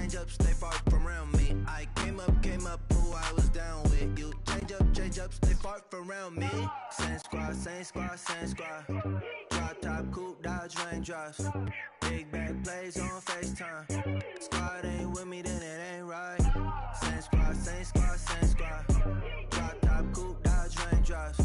change up, stay far from around me. I came up, who I was down with. You change up, stay far from around me. Same squad. Drop top, coupe, dodge, raindrops. Big back plays on FaceTime. Squad ain't with me, then it ain't right. Same squad. Drop top, coupe, dodge, raindrops.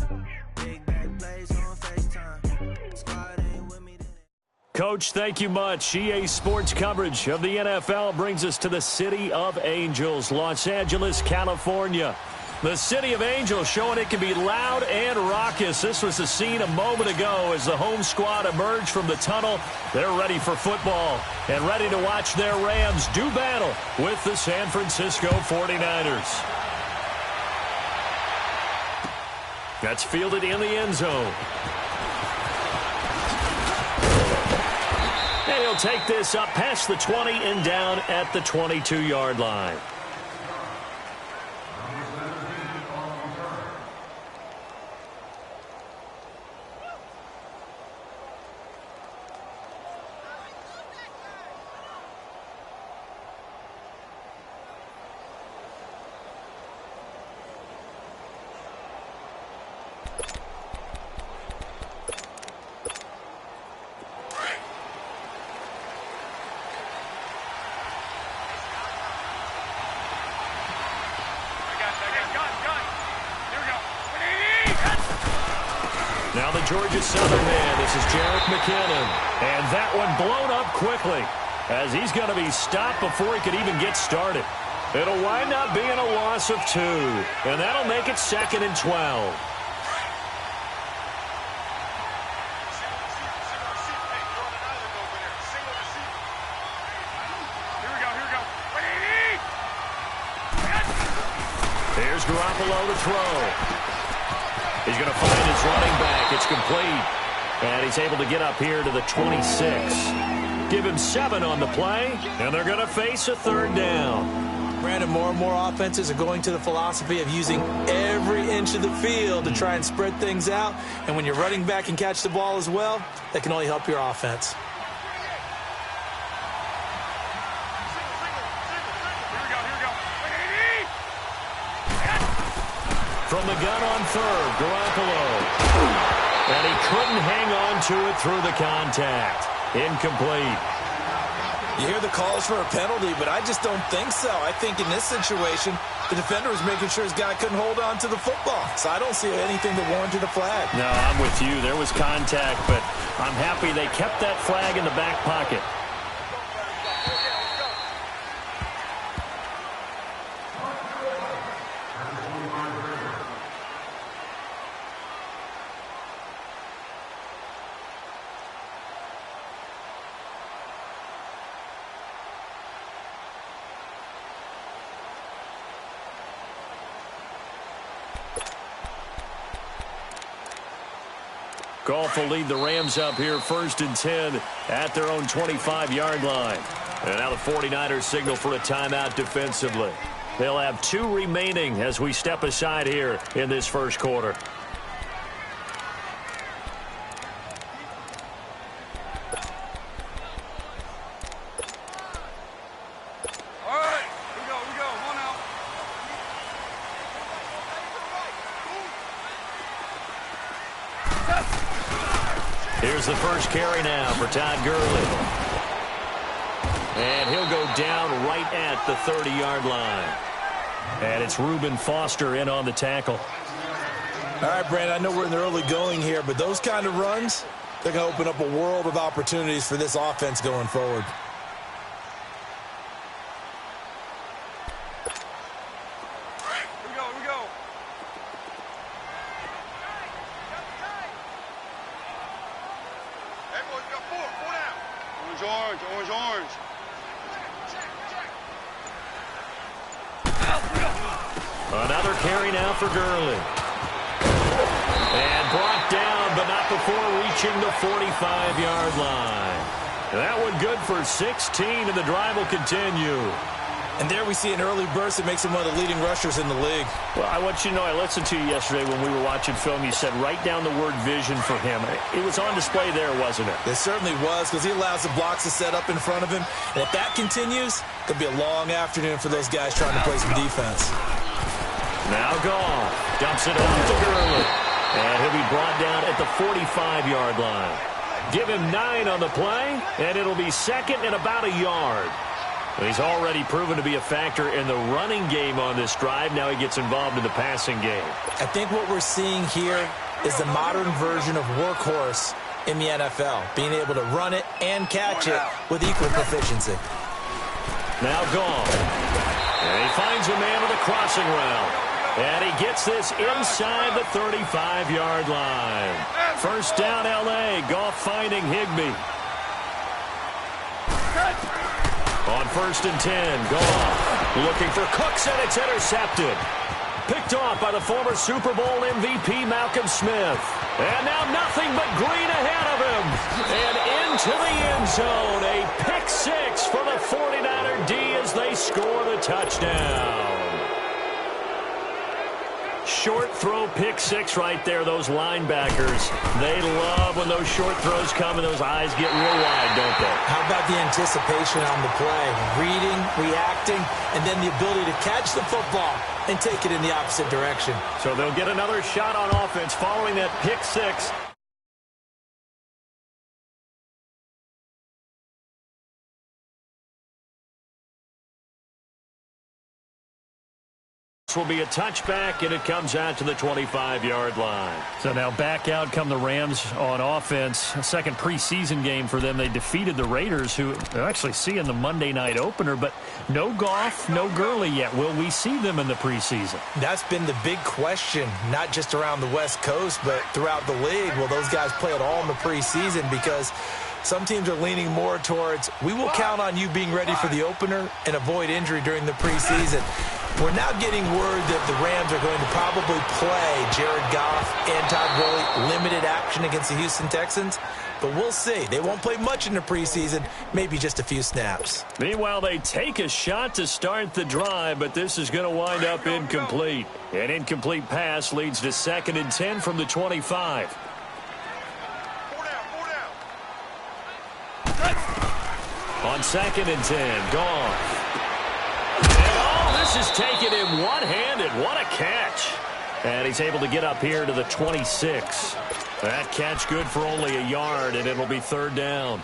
Big back plays on FaceTime. Squad ain't with me, then it. Coach, thank you much. EA Sports coverage of the NFL brings us to the City of Angels, Los Angeles, California. The City of Angels showing it can be loud and raucous. This was the scene a moment ago as the home squad emerged from the tunnel. They're ready for football and ready to watch their Rams do battle with the San Francisco 49ers. That's fielded in the end zone. And he'll take this up past the 20 and down at the 22-yard line. Now the Georgia Southern man, this is Jerick McKinnon. And that one blown up quickly as he's going to be stopped before he could even get started. It'll wind up being a loss of 2, and that'll make it 2nd and 12. Here's Garoppolo to throw. He's going to find his running back. It's complete. And he's able to get up here to the 26. Give him 7 on the play, and they're going to face a 3rd down. Brandon, more and more offenses are going to the philosophy of using every inch of the field to try and spread things out. And when you're running back and catch the ball as well, that can only help your offense. From the gun on 3rd, Garoppolo. And he couldn't hang on to it through the contact. Incomplete. You hear the calls for a penalty, but I just don't think so. I think in this situation, the defender was making sure his guy couldn't hold on to the football. So I don't see anything that warranted a flag. No, I'm with you. There was contact, but I'm happy they kept that flag in the back pocket. Goff will lead the Rams up here 1st and 10 at their own 25-yard line. And now the 49ers signal for a timeout defensively. They'll have 2 remaining as we step aside here in this first quarter. Here's the first carry now for Todd Gurley. And he'll go down right at the 30-yard line. And it's Reuben Foster in on the tackle. All right, Brandon, I know we're in the early going here, but those kind of runs, they're going to open up a world of opportunities for this offense going forward. Orange. Another carry now for Gurley. And brought down, but not before reaching the 45-yard line. That one good for 16, and the drive will continue. And there we see an early burst that makes him one of the leading rushers in the league. Well, I want you to know, I listened to you yesterday when we were watching film. You said write down the word vision for him. It was on display there, wasn't it? It certainly was, because he allows the blocks to set up in front of him. And if that continues, it could be a long afternoon for those guys trying to play some defense. Now Goff dumps it off to Gurley. And he'll be brought down at the 45-yard line. Give him 9 on the play, and it'll be second and about a yard. He's already proven to be a factor in the running game on this drive. Now he gets involved in the passing game. I think what we're seeing here is the modern version of workhorse in the NFL, being able to run it and catch it with equal proficiency. Now Goff. And he finds a man with a crossing route. And he gets this inside the 35-yard line. First down, L.A. Goff finding Higbee. On 1st and 10, Goff looking for Cooks, and it's intercepted. Picked off by the former Super Bowl MVP Malcolm Smith. And now nothing but green ahead of him. And into the end zone. A pick 6 for the 49er D as they score the touchdown. Short throw pick 6 right there. Those linebackers, they love when those short throws come and those eyes get real wide, don't they? How about the anticipation on the play? Reading, reacting, and then the ability to catch the football and take it in the opposite direction. So they'll get another shot on offense following that pick 6. Will be a touchback, and it comes out to the 25-yard line. So now back out come the Rams on offense. A second preseason game for them. They defeated the Raiders, who they'll actually see in the Monday night opener, but no Goff, no Gurley yet. Will we see them in the preseason? That's been the big question, not just around the West Coast, but throughout the league. Will those guys play at all in the preseason? Because some teams are leaning more towards, we will count on you being ready for the opener and avoid injury during the preseason. We're now getting word that the Rams are going to probably play Jared Goff and Todd Gurley limited action against the Houston Texans. But we'll see. They won't play much in the preseason, maybe just a few snaps. Meanwhile, they take a shot to start the drive, but this is going to wind up incomplete. An incomplete pass leads to 2nd and 10 from the 25. On 2nd and 10, Goff. This is taken in one-handed. What a catch. And he's able to get up here to the 26. That catch good for only a yard, and it'll be 3rd down.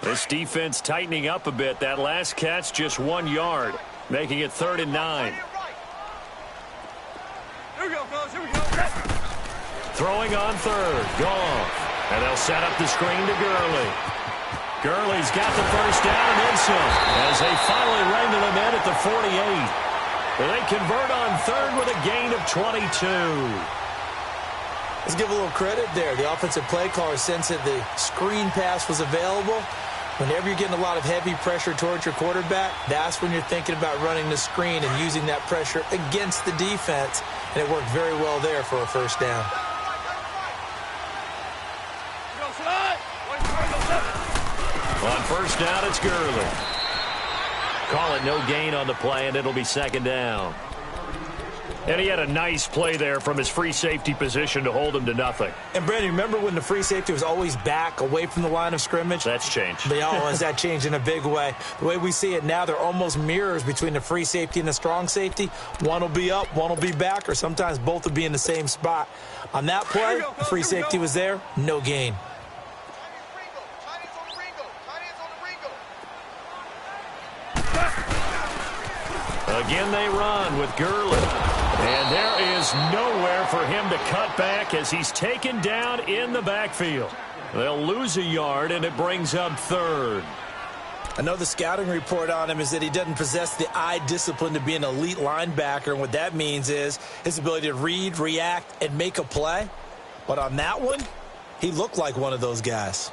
This defense tightening up a bit. That last catch just 1 yard, making it 3rd and 9. Here we go, fellas. Here we go. Throwing on 3rd. Goff. And they'll set up the screen to Gurley. Gurley's got the first down and then some, as they finally wrangle him in at the 48. And they convert on 3rd with a gain of 22. Let's give a little credit there. The offensive play caller sensed that the screen pass was available. Whenever you're getting a lot of heavy pressure towards your quarterback, that's when you're thinking about running the screen and using that pressure against the defense. And it worked very well there for a first down. On first down, it's Gurley. Call it no gain on the play, and it'll be 2nd down. And he had a nice play there from his free safety position to hold him to nothing. And, Brandon, remember when the free safety was always back away from the line of scrimmage? That's changed. But has that changed in a big way? The way we see it now, they're almost mirrors between the free safety and the strong safety. One will be up, one will be back, or sometimes both will be in the same spot. On that play, the free safety was there, no gain. Again they run with Gurley. And there is nowhere for him to cut back as he's taken down in the backfield. They'll lose a yard, and it brings up 3rd. I know the scouting report on him is that he doesn't possess the eye discipline to be an elite linebacker, and what that means is his ability to read, react, and make a play. But on that one, he looked like one of those guys.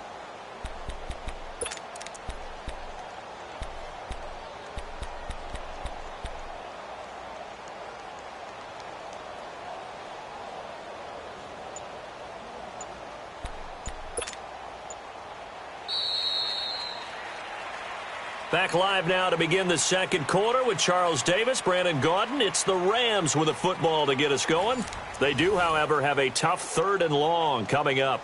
Back live now to begin the second quarter with Charles Davis, Brandon Gaudin. It's the Rams with a football to get us going. They do, however, have a tough 3rd and long coming up.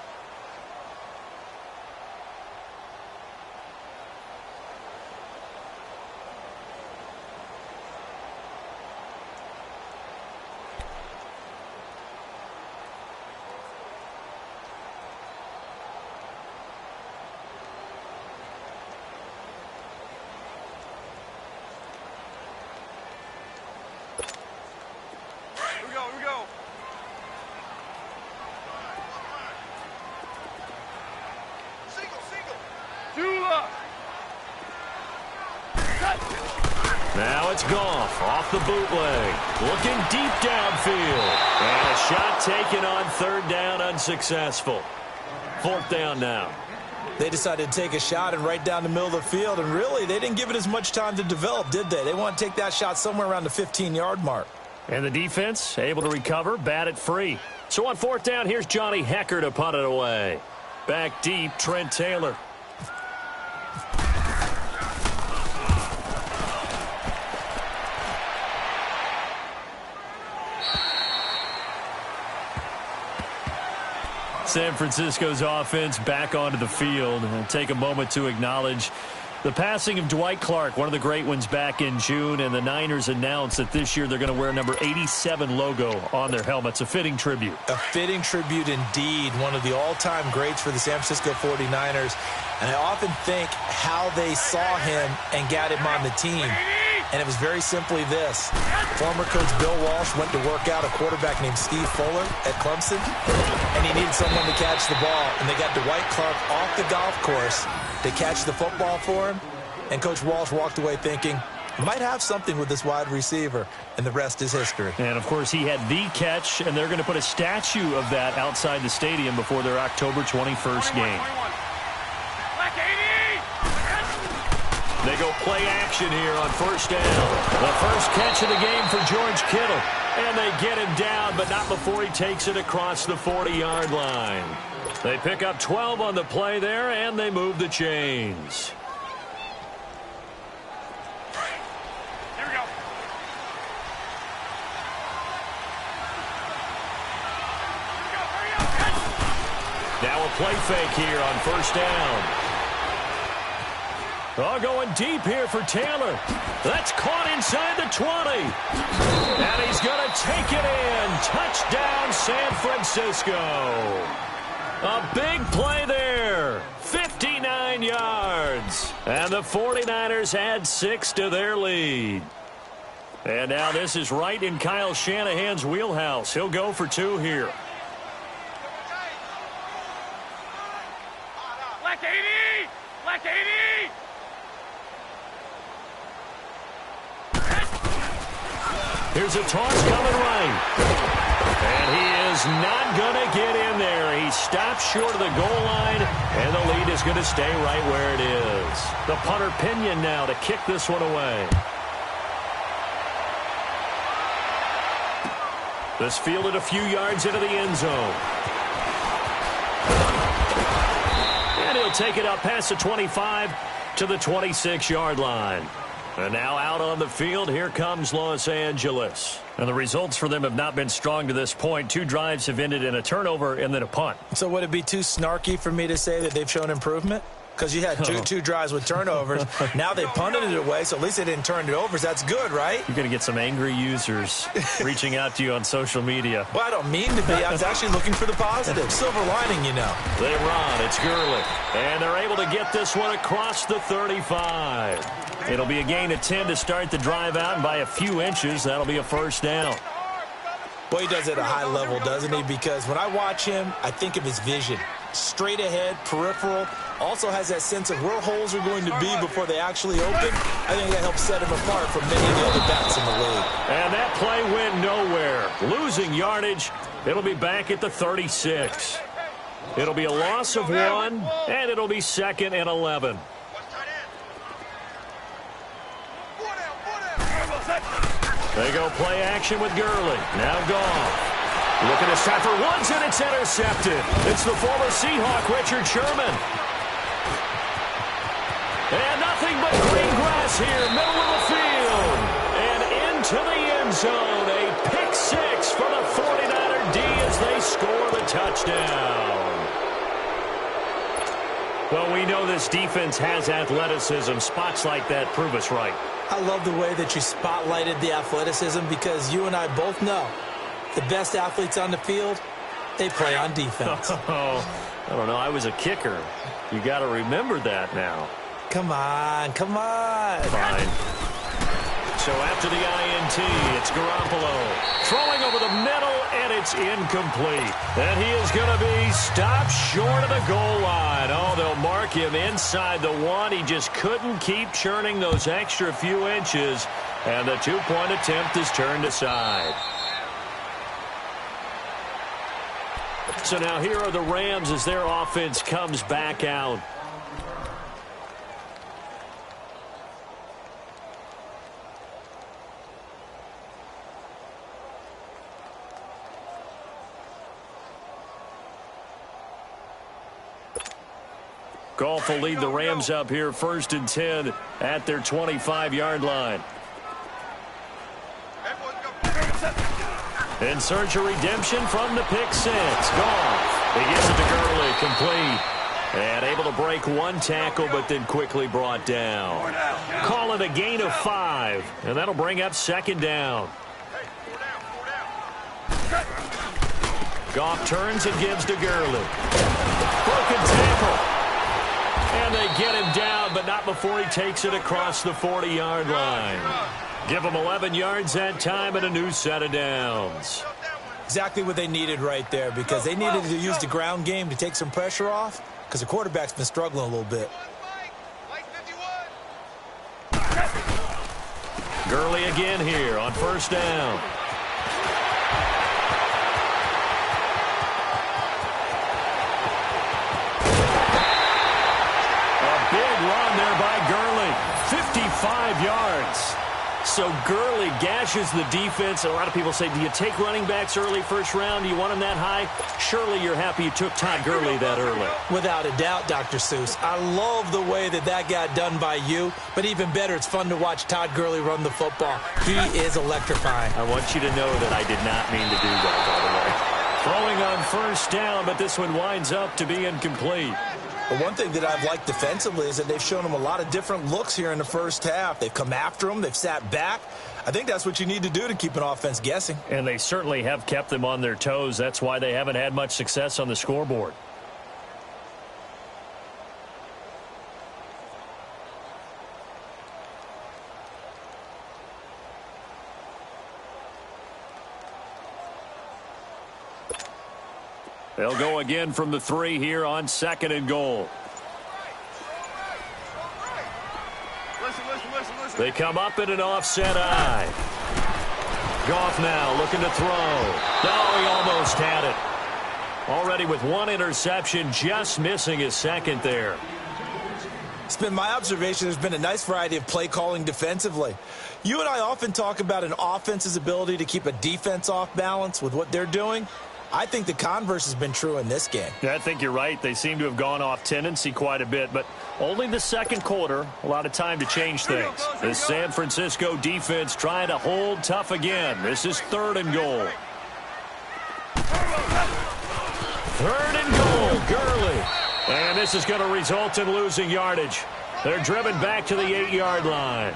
Now it's Goff off the bootleg. Looking deep downfield. And a shot taken on 3rd down, unsuccessful. 4th down now. They decided to take a shot and right down the middle of the field, and really, they didn't give it as much time to develop, did they? They want to take that shot somewhere around the 15-yard mark. And the defense able to recover, bat it free. So on 4th down, here's Johnny Hecker to punt it away. Back deep, Trent Taylor. San Francisco's offense back onto the field. And take a moment to acknowledge the passing of Dwight Clark, one of the great ones back in June, and the Niners announced that this year they're going to wear number 87 logo on their helmets. A fitting tribute. A fitting tribute indeed. One of the all-time greats for the San Francisco 49ers. And I often think how they saw him and got him on the team. And it was very simply this. Former coach Bill Walsh went to work out a quarterback named Steve Fuller at Clemson, and he needed someone to catch the ball. And they got Dwight Clark off the golf course to catch the football for him. And Coach Walsh walked away thinking, might have something with this wide receiver, and the rest is history. And, of course, he had the catch, and they're going to put a statue of that outside the stadium before their October 21st game. They go play action here on 1st down. The first catch of the game for George Kittle. And they get him down, but not before he takes it across the 40-yard line. They pick up 12 on the play there, and they move the chains. Here we go. Now a play fake here on 1st down. Oh, going deep here for Taylor. That's caught inside the 20. And he's going to take it in. Touchdown, San Francisco. A big play there. 59 yards. And the 49ers add 6 to their lead. And now this is right in Kyle Shanahan's wheelhouse. He'll go for 2 here. Black 80! Black 80! Here's a toss coming right. And he is not going to get in there. He stops short of the goal line, and the lead is going to stay right where it is. The punter Pinion now to kick this one away. This fielded a few yards into the end zone. And he'll take it up past the 25 to the 26-yard line. And now out on the field, here comes Los Angeles. And the results for them have not been strong to this point. 2 drives have ended in a turnover and then a punt. So would it be too snarky for me to say that they've shown improvement? Because you had two drives with turnovers. Now they punted it away, so at least they didn't turn it over. So that's good, right? You're going to get some angry users reaching out to you on social media. Well, I don't mean to be. I was actually looking for the positive. Silver lining, you know. They run. It's Gurley. And they're able to get this one across the 35. It'll be a gain of 10 to start the drive out, and by a few inches, that'll be a 1st down. Well, he does it at a high level, doesn't he? Because when I watch him, I think of his vision. Straight ahead, peripheral. Also has that sense of where holes are going to be before they actually open. I think that helps set him apart from many of the other backs in the league. And that play went nowhere. Losing yardage. It'll be back at the 36. It'll be a loss of 1, and it'll be 2nd and 11. They go play action with Gurley. Now Goff. Looking to stop for Woods, and it's intercepted. It's the former Seahawk, Richard Sherman. And nothing but green grass pass here, middle of the field, and into the end zone. A pick six for the 49er D as they score the touchdown. Well, we know this defense has athleticism. Spots like that prove us right. I love the way that you spotlighted the athleticism because you and I both know the best athletes on the field, they play on defense. Oh, I don't know. I was a kicker. You got to remember that now. Come on, come on. Fine. So after the INT, it's Garoppolo throwing over the middle, and it's incomplete. And he is going to be stopped short of the goal line. Oh, they'll mark him inside the one. He just couldn't keep churning those extra few inches, and the two-point attempt is turned aside. So now here are the Rams as their offense comes back out. Goff will lead the Rams up here 1st and 10 at their 25-yard line. In search of redemption from the pick six. Goff. He gets it to Gurley, complete. And able to break one tackle, but then quickly brought down. Call it a gain of 5, and that'll bring up 2nd down. Goff turns and gives to Gurley. Broken tackle. And they get him down, but not before he takes it across the 40-yard line. Give them 11 yards that time and a new set of downs. Exactly what they needed right there because they needed to use the ground game to take some pressure off because the quarterback's been struggling a little bit. Gurley again here on 1st down. A big run there by Gurley. 55 yards. So Gurley gashes the defense. A lot of people say, do you take running backs early 1st round? Do you want them that high? Surely you're happy you took Todd Gurley that early. Without a doubt, Dr. Seuss. I love the way that got done by you, but even better, it's fun to watch Todd Gurley run the football. He is electrifying. I want you to know that I did not mean to do that, by the way. Throwing on 1st down, but this one winds up to be incomplete. But one thing that I've liked defensively is that they've shown him a lot of different looks here in the 1st half. They've come after him. They've sat back. I think that's what you need to do to keep an offense guessing. And they certainly have kept them on their toes. That's why they haven't had much success on the scoreboard. They'll go again from the 3 here on 2nd and goal. They come up in an offset eye. Goff now looking to throw. No, he almost had it. Already with 1 interception, just missing his 2nd there. It's been my observation there's been a nice variety of play calling defensively. You and I often talk about an offense's ability to keep a defense off balance with what they're doing. I think the converse has been true in this game. Yeah, I think you're right. They seem to have gone off tendency quite a bit, but only the 2nd quarter, a lot of time to change things. This San Francisco defense trying to hold tough again. This is 3rd and goal. 3rd and goal, Gurley. And this is going to result in losing yardage. They're driven back to the 8-yard line.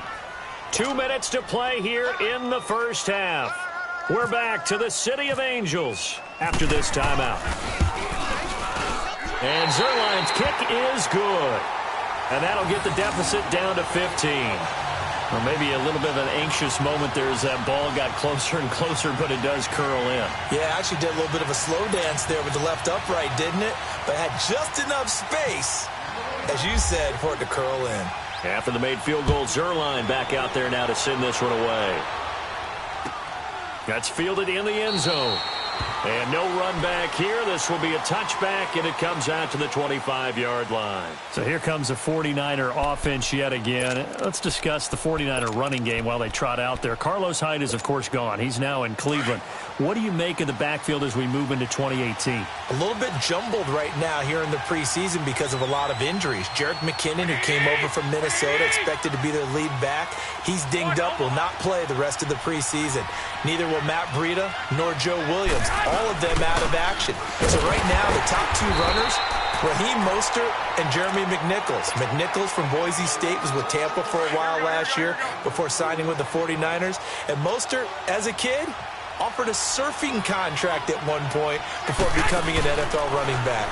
2 minutes to play here in the 1st half. We're back to the City of Angels after this timeout. And Zuerlein's kick is good. And that'll get the deficit down to 15. Well, maybe a little bit of an anxious moment there as that ball got closer and closer, but it does curl in. Yeah, actually did a little bit of a slow dance there with the left upright, didn't it? But had just enough space, as you said, for it to curl in. After the made field goal, Zuerlein back out there now to send this one away. That's fielded in the end zone. And no run back here. This will be a touchback, and it comes out to the 25-yard line. So here comes the 49er offense yet again. Let's discuss the 49er running game while they trot out there. Carlos Hyde is, of course, gone. He's now in Cleveland. What do you make of the backfield as we move into 2018? A little bit jumbled right now here in the preseason because of a lot of injuries. Jerick McKinnon, who came over from Minnesota, expected to be their lead back. He's dinged up, will not play the rest of the preseason. Neither will Matt Breida nor Joe Williams. All of them out of action. So right now, the top two runners, Raheem Mostert and Jeremy McNichols. McNichols from Boise State was with Tampa for a while last year before signing with the 49ers. And Mostert, as a kid, offered a surfing contract at one point before becoming an NFL running back.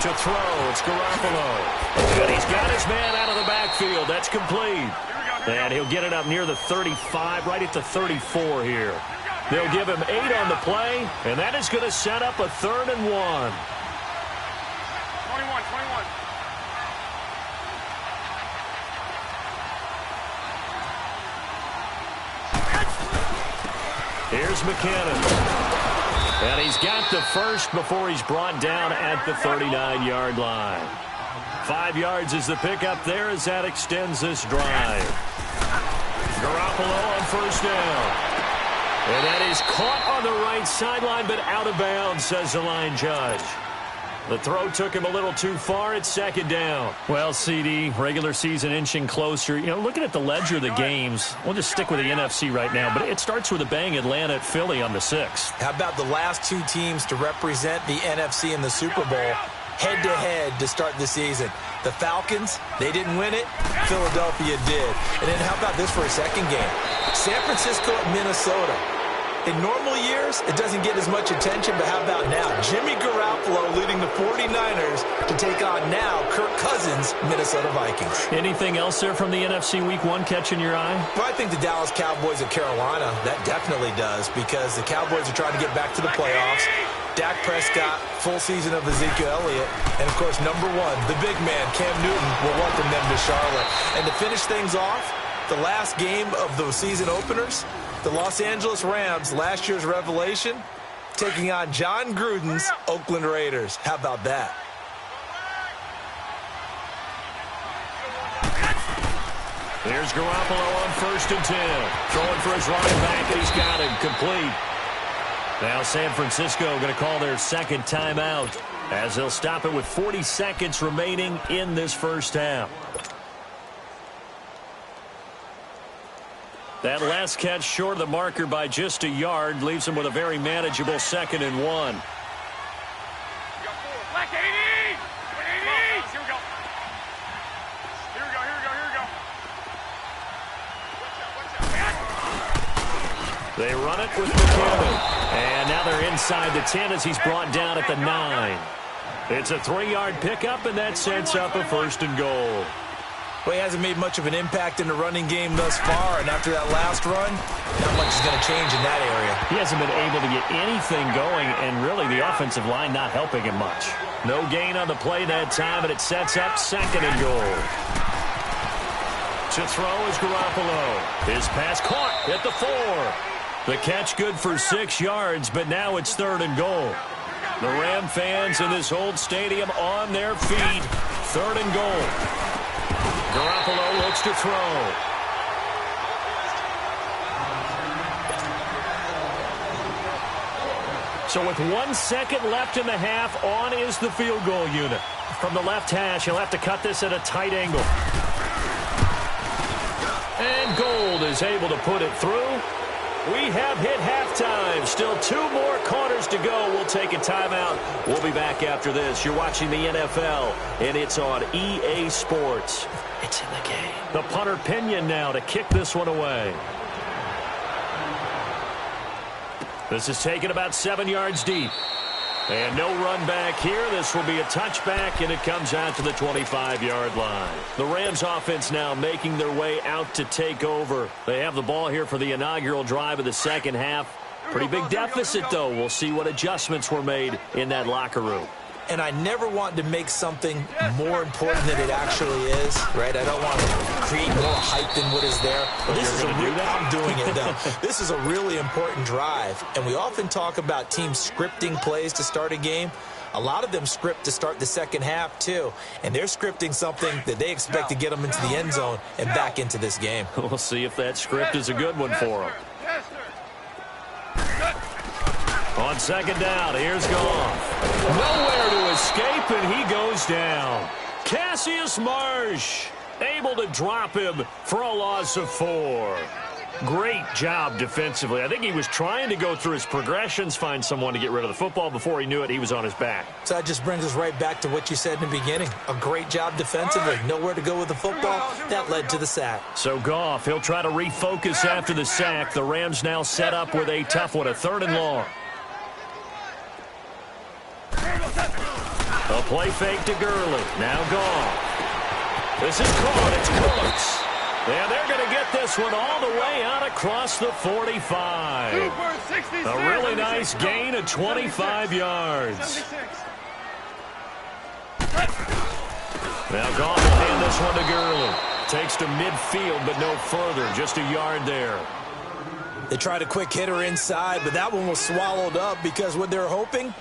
To throw, it's Garoppolo. And he's got his man out of the backfield. That's complete. And he'll get it up near the 35, right at the 34 here. They'll give him 8 on the play, and that is going to set up a 3rd and 1. 21, 21. Here's McKinnon. And he's got the first before he's brought down at the 39-yard line. 5 yards is the pickup there as that extends this drive. Garoppolo on first down. And that is caught on the right sideline, but out of bounds, says the line judge. The throw took him a little too far. It's 2nd down. Well, CD, regular season inching closer. You know, looking at the ledger of the games, we'll just stick with the NFC right now, but it starts with a bang, Atlanta at Philly on the 6th. How about the last 2 teams to represent the NFC in the Super Bowl head-to-head to start the season? The Falcons, they didn't win it. Philadelphia did. And then how about this for a second game? San Francisco at Minnesota. In normal years, it doesn't get as much attention, but how about now? Jimmy Garoppolo leading the 49ers to take on now Kirk Cousins' Minnesota Vikings. Anything else there from the NFC Week 1 catching your eye? Well, I think the Dallas Cowboys at Carolina, that definitely does, because the Cowboys are trying to get back to the playoffs. Dak Prescott, full season of Ezekiel Elliott, and, of course, number 1, the big man, Cam Newton, will welcome them to Charlotte. And to finish things off, the last game of the season openers, the Los Angeles Rams, last year's revelation, taking on John Gruden's Oakland Raiders. How about that? Here's Garoppolo on 1st and 10. Throwing for his running back, and he's got him complete. Now San Francisco going to call their 2nd timeout as they'll stop it with 40 seconds remaining in this first half. That last catch short of the marker by just a yard leaves him with a very manageable 2nd and 1. Black 80! 80! Here we go. Here we go. They run it with McKinnon. And now they're inside the 10 as he's brought down at the 9. It's a 3-yard pickup, and that sets up a 1st and goal. Well, he hasn't made much of an impact in the running game thus far, and after that last run, not much is going to change in that area. He hasn't been able to get anything going, and really the offensive line not helping him much. No gain on the play that time, and it sets up 2nd and goal. To throw is Garoppolo. His pass caught at the 4. The catch good for 6 yards, but now it's 3rd and goal. The Ram fans in this old stadium on their feet. 3rd and goal. Garoppolo looks to throw. So with 1 second left in the half, on is the field goal unit. From the left hash, he'll have to cut this at a tight angle. And Gold is able to put it through. We have hit halftime. Still 2 more quarters to go. We'll take a timeout. We'll be back after this. You're watching the NFL, and it's on EA Sports. It's in the game. The punter Pinion now to kick this one away. This is taken about 7 yards deep. And no run back here. This will be a touchback, and it comes out to the 25-yard line. The Rams offense now making their way out to take over. They have the ball here for the inaugural drive of the second half. Pretty big deficit, though. We'll see what adjustments were made in that locker room. And I never want to make something more important than it actually is, right? I don't want to create more hype than what is there. But this is I'm doing it, though. This is a really important drive, and we often talk about teams scripting plays to start a game. A lot of them script to start the second half, too, and they're scripting something that they expect to get them into the end zone and back into this game. We'll see if that script is a good one for them. On second down, here's Goff. Nowhere to escape, and he goes down. Cassius Marsh able to drop him for a loss of 4. Great job defensively. I think he was trying to go through his progressions, find someone to get rid of the football. Before he knew it, he was on his back. So that just brings us right back to what you said in the beginning. A great job defensively. Nowhere to go with the football. That led to the sack. So Goff, he'll try to refocus after the sack. The Rams now set up with a tough one, a 3rd and long. A play fake to Gurley. Now Goff. This is caught. It's Cooks. And they're going to get this one all the way out across the 45. A really nice gain of 25 yards. Now Goff will hand this one to Gurley. Takes to midfield, but no further. Just a yard there. They tried a quick hitter inside, but that one was swallowed up because what they're hoping,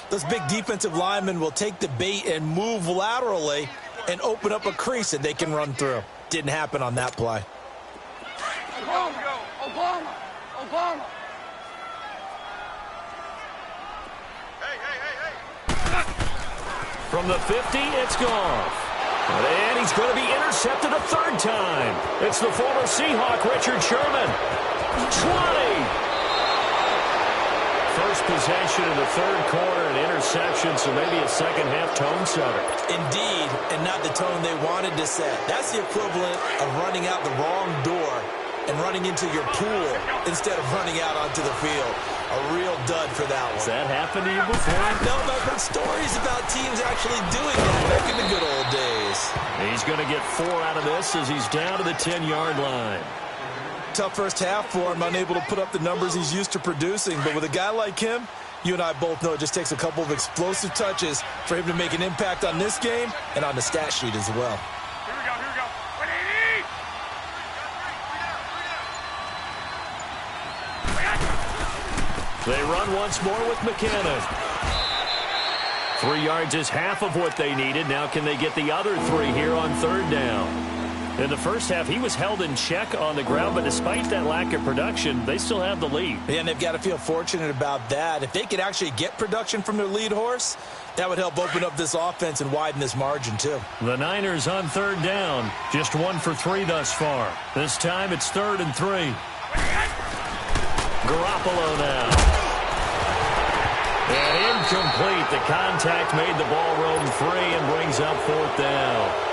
those big defensive linemen will take the bait and move laterally and open up a crease that they can run through. Didn't happen on that play. Obama. From the 50, it's Goff. And he's going to be intercepted a 3rd time. It's the former Seahawk, Richard Sherman. 20. First possession in the 3rd quarter, an interception, so maybe a second-half tone setter. Indeed, and not the tone they wanted to set. That's the equivalent of running out the wrong door and running into your pool instead of running out onto the field. A real dud for that one. Has that happened to you before? No, but I've heard stories about teams actually doing that back in the good old days. He's going to get 4 out of this as he's down to the 10-yard line. Tough first half for him, unable to put up the numbers he's used to producing. But with a guy like him, you and I both know it just takes a couple of explosive touches for him to make an impact on this game and on the stat sheet as well. Here we go. They run once more with McKinnon. 3 yards is half of what they needed. Now can they get the other 3 here on 3rd down? In the first half, he was held in check on the ground, but despite that lack of production, they still have the lead. Yeah, and they've got to feel fortunate about that. If they could actually get production from their lead horse, that would help open up this offense and widen this margin, too. The Niners on 3rd down. Just 1 for 3 thus far. This time it's 3rd and 3. Garoppolo now. And incomplete. The contact made the ball roam free and brings up 4th down.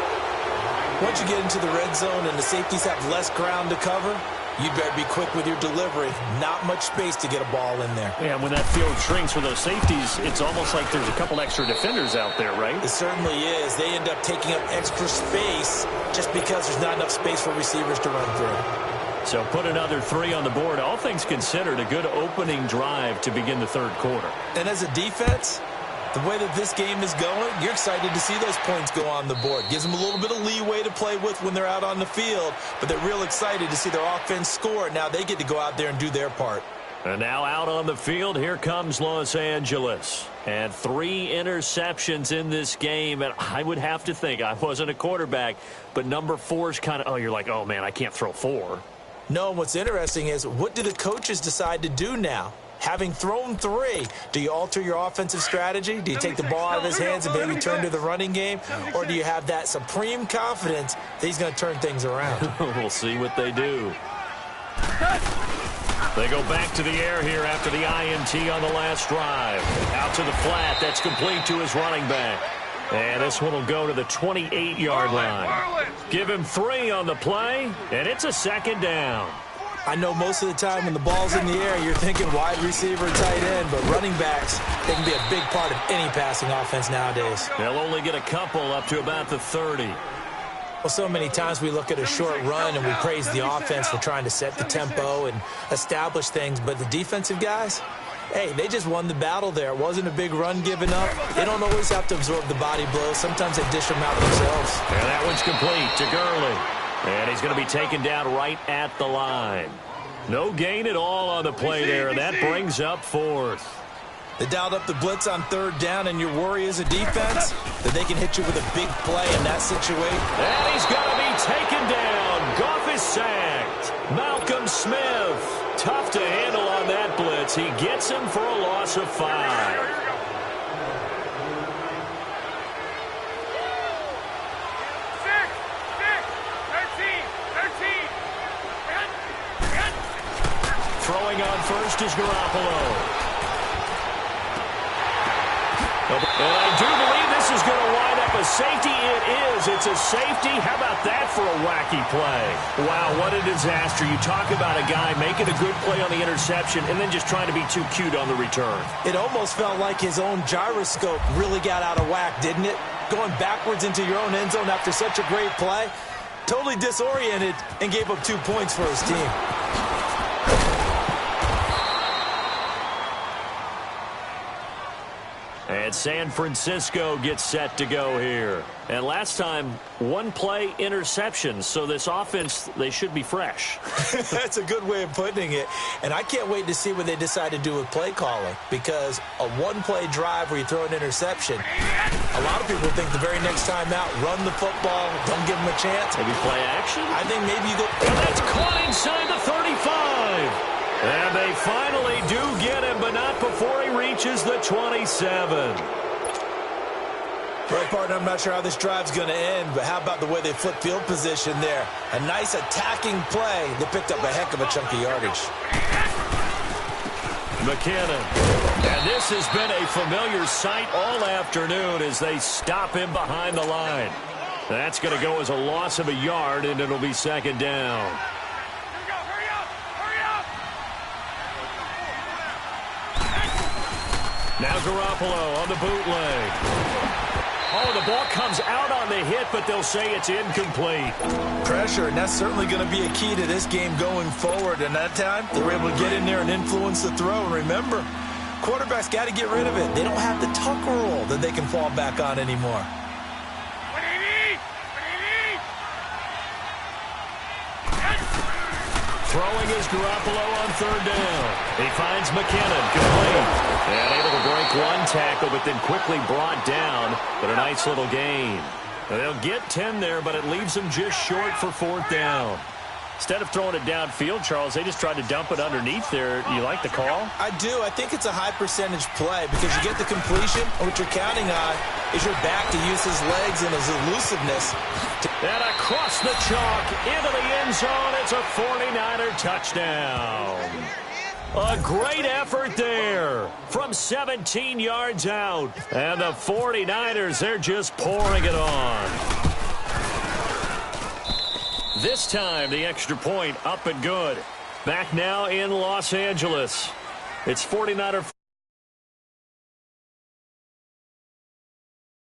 Once you get into the red zone and the safeties have less ground to cover, you better be quick with your delivery. Not much space to get a ball in there. Yeah, when that field shrinks with those safeties, it's almost like there's a couple extra defenders out there, right? It certainly is. They end up taking up extra space just because there's not enough space for receivers to run through. So put another 3 on the board. All things considered, a good opening drive to begin the 3rd quarter. And as a defense, the way that this game is going, you're excited to see those points go on the board. Gives them a little bit of leeway to play with when they're out on the field, but they're real excited to see their offense score. Now they get to go out there and do their part. And now out on the field, here comes Los Angeles. And 3 interceptions in this game, and I would have to think, I wasn't a quarterback, but number 4's kind of, you're like, oh man, I can't throw 4. No, what's interesting is, what do the coaches decide to do now? Having thrown 3, do you alter your offensive strategy? Do you take the ball out of his hands and maybe turn to the running game? Or do you have that supreme confidence that he's going to turn things around? We'll see what they do. They go back to the air here after the INT on the last drive. Out to the flat. That's complete to his running back. And this one will go to the 28-yard line. Give him 3 on the play, and it's a 2nd down. I know most of the time when the ball's in the air, you're thinking wide receiver, tight end, but running backs, they can be a big part of any passing offense nowadays. They'll only get a couple up to about the 30. Well, so many times we look at a short run and we praise the offense for trying to set the tempo and establish things, but the defensive guys, hey, they just won the battle there. It wasn't a big run given up. They don't always have to absorb the body blows. Sometimes they dish them out themselves. And that one's complete to Gurley. And he's going to be taken down right at the line. No gain at all on the play there, and that brings up fourth. They dialed up the blitz on third down, and your worry as a defense that they can hit you with a big play in that situation. And he's going to be taken down. Goff is sacked. Malcolm Smith, tough to handle on that blitz. He gets him for a loss of 5. Throwing on first is Garoppolo. And I do believe this is going to wind up a safety. It is. It's a safety. How about that for a wacky play? Wow, what a disaster. You talk about a guy making a good play on the interception and then just trying to be too cute on the return. It almost felt like his own gyroscope really got out of whack, didn't it? Going backwards into your own end zone after such a great play. Totally disoriented and gave up 2 points for his team. And San Francisco gets set to go here. And last time, one play interception. So this offense, they should be fresh. That's a good way of putting it. And I can't wait to see what they decide to do with play calling. Because a one-play drive where you throw an interception, a lot of people think the very next time out, run the football, don't give them a chance. Maybe play action? I think maybe you go... And that's caught inside the 35. And they finally do get him, but not before he reaches the 27. Right, partner, I'm not sure how this drive's going to end, but how about the way they flip field position there? A nice attacking play that picked up a heck of a chunk of yardage. McKinnon. And this has been a familiar sight all afternoon as they stop him behind the line. That's going to go as a loss of a yard, and it'll be second down. Now Garoppolo on the bootleg. Oh, the ball comes out on the hit, but they'll say it's incomplete. Pressure, and that's certainly going to be a key to this game going forward. And that time, they were able to get in there and influence the throw. And remember, quarterbacks got to get rid of it. They don't have the tuck rule that they can fall back on anymore. Throwing is Garoppolo on third down. He finds McKinnon, complete. And able to break one tackle, but then quickly brought down. But a nice little gain. They'll get 10 there, but it leaves them just short for fourth down. Instead of throwing it downfield, Charles, they just tried to dump it underneath there. You like the call? I do. I think it's a high percentage play because you get the completion, and what you're counting on is your back to use his legs and his elusiveness. And across the chalk into the end zone, it's a 49er touchdown. A great effort there from 17 yards out. And the 49ers, they're just pouring it on. This time, the extra point up and good. Back now in Los Angeles. It's 49er.